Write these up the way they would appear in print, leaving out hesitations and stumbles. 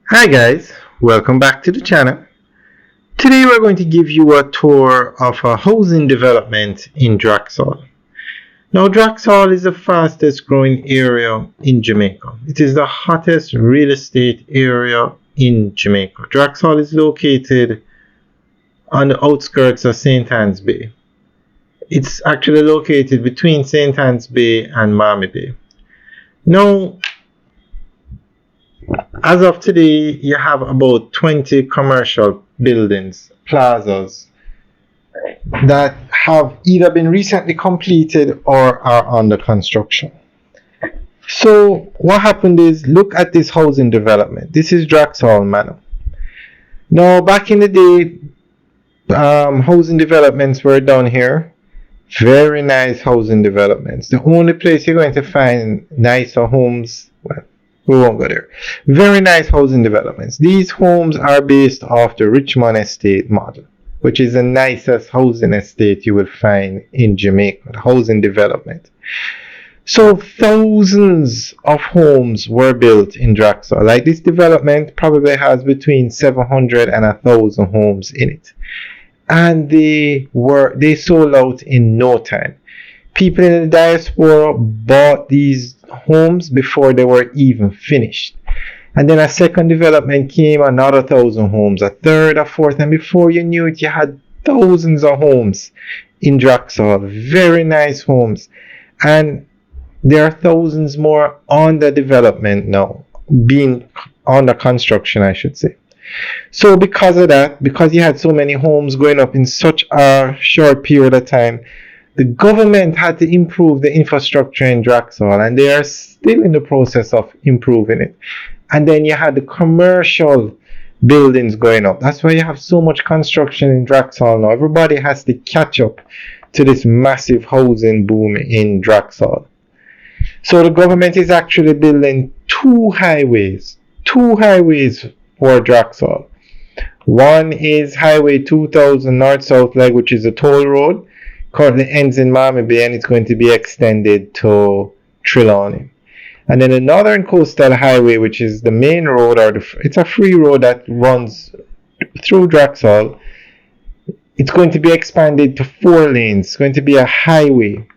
Hi guys, welcome back to the channel. Today we're going to give you a tour of a housing development in Drax. Now Drax is the fastest growing area in Jamaica. It is the hottest real estate area in Jamaica. Drax is located on the outskirts of St. Anne's Bay. It's actually located between St. Anne's Bay and Miami Bay. Now, as of today, you have about 20 commercial buildings, plazas, that have either been recently completed or are under construction. So what happened is, look at this housing development. This is Draxall Manor. Now, back in the day, housing developments were down here. Very nice housing developments. The only place you're going to find nicer homes, well, we won't go there. Very nice housing developments. These homes are based off the Richmond estate model, which is the nicest housing estate you will find in Jamaica, the housing development. So thousands of homes were built in Draxall. Like, this development probably has between 700 and 1,000 homes in it. And they sold out in no time. People in the diaspora bought these homes before they were even finished. And then a second development came, another 1,000 homes, a third, a fourth, and before you knew it, you had thousands of homes in Draxall. Very nice homes. And there are thousands more under development now, being under construction, I should say. So because of that, because you had so many homes going up in such a short period of time, the government had to improve the infrastructure in Draxall, and they are still in the process of improving it. And then you had the commercial buildings going up. That's why you have so much construction in Draxall now. Everybody has to catch up to this massive housing boom in Draxall. So the government is actually building two highways for Draxall. One is Highway 2000 North-South leg, which is a toll road. Currently ends in Miami Bay, and it's going to be extended to Trelawney. And then the Northern Coastal Highway, which is the main road, it's a free road that runs through Draxall. It's going to be expanded to 4 lanes. It's going to be a highway,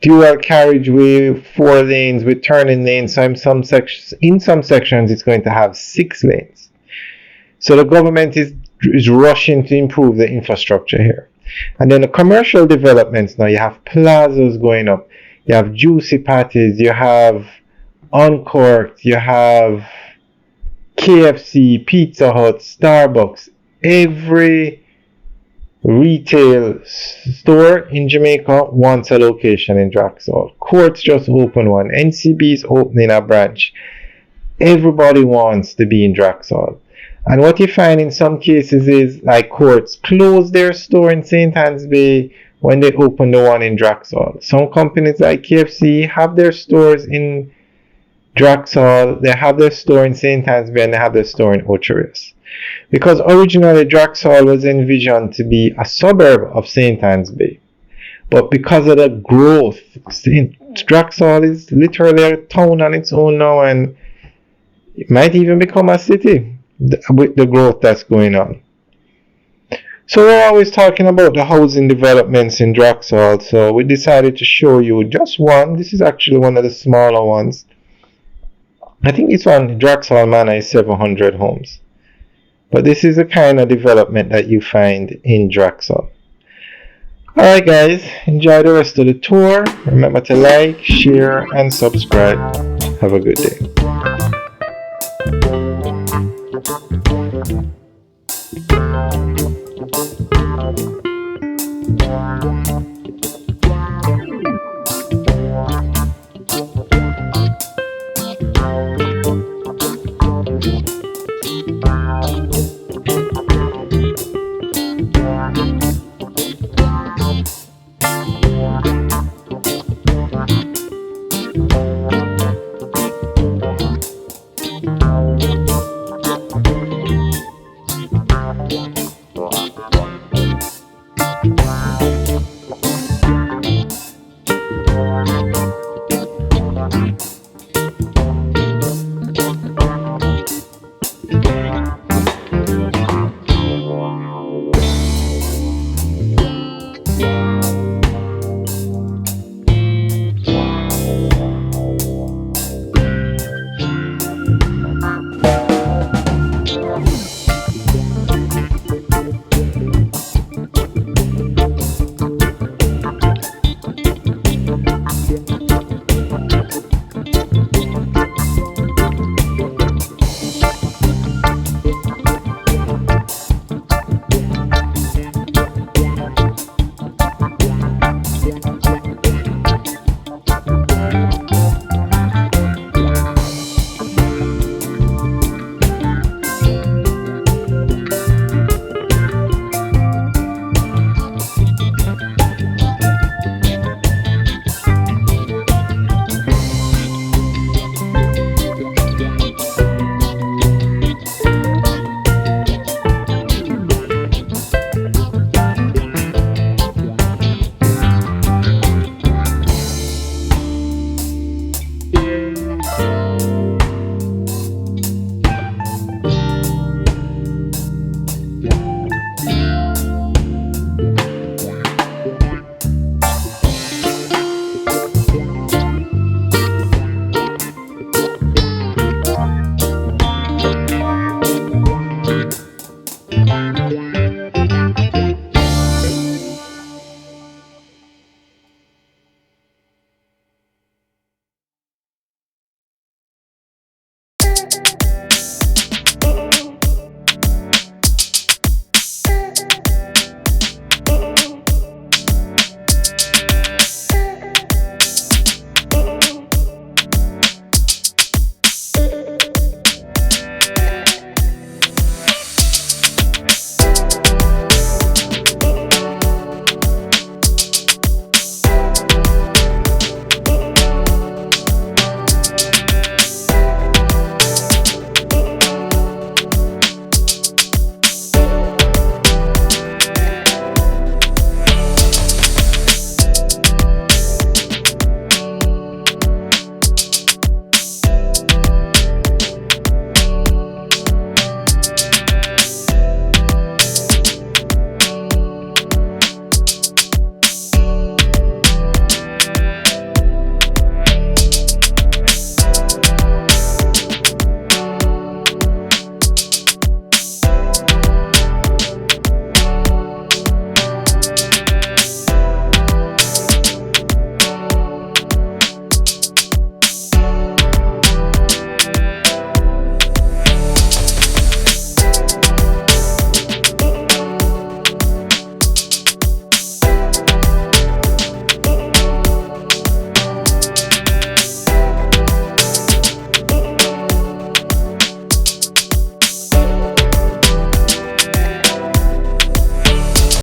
dual carriageway, 4 lanes with turning lanes. So in some sections, it's going to have 6 lanes. So the government is rushing to improve the infrastructure here. And then the commercial developments, now you have plazas going up, you have Juicy Patties, you have Uncorked, you have KFC, Pizza Hut, Starbucks. Every retail store in Jamaica wants a location in Draxall. Courts just opened one, NCB is opening a branch. Everybody wants to be in Draxall. And what you find in some cases is, like, Courts close their store in St. Anne's Bay when they open the one in Draxall. Some companies like KFC have their stores in Draxall, they have their store in St. Anne's Bay, and they have their store in Ocherius. Because originally Draxall was envisioned to be a suburb of St. Anne's Bay. But because of the growth, Draxall is literally a town on its own now, and it might even become a city with the growth that's going on. So we're always talking about the housing developments in Draxall, so we decided to show you just one. This is actually one of the smaller ones. I think this one, Draxall Manor, is 700 homes. But this is the kind of development that you find in Draxall. Alright guys, enjoy the rest of the tour. Remember to like, share, and subscribe. Have a good day.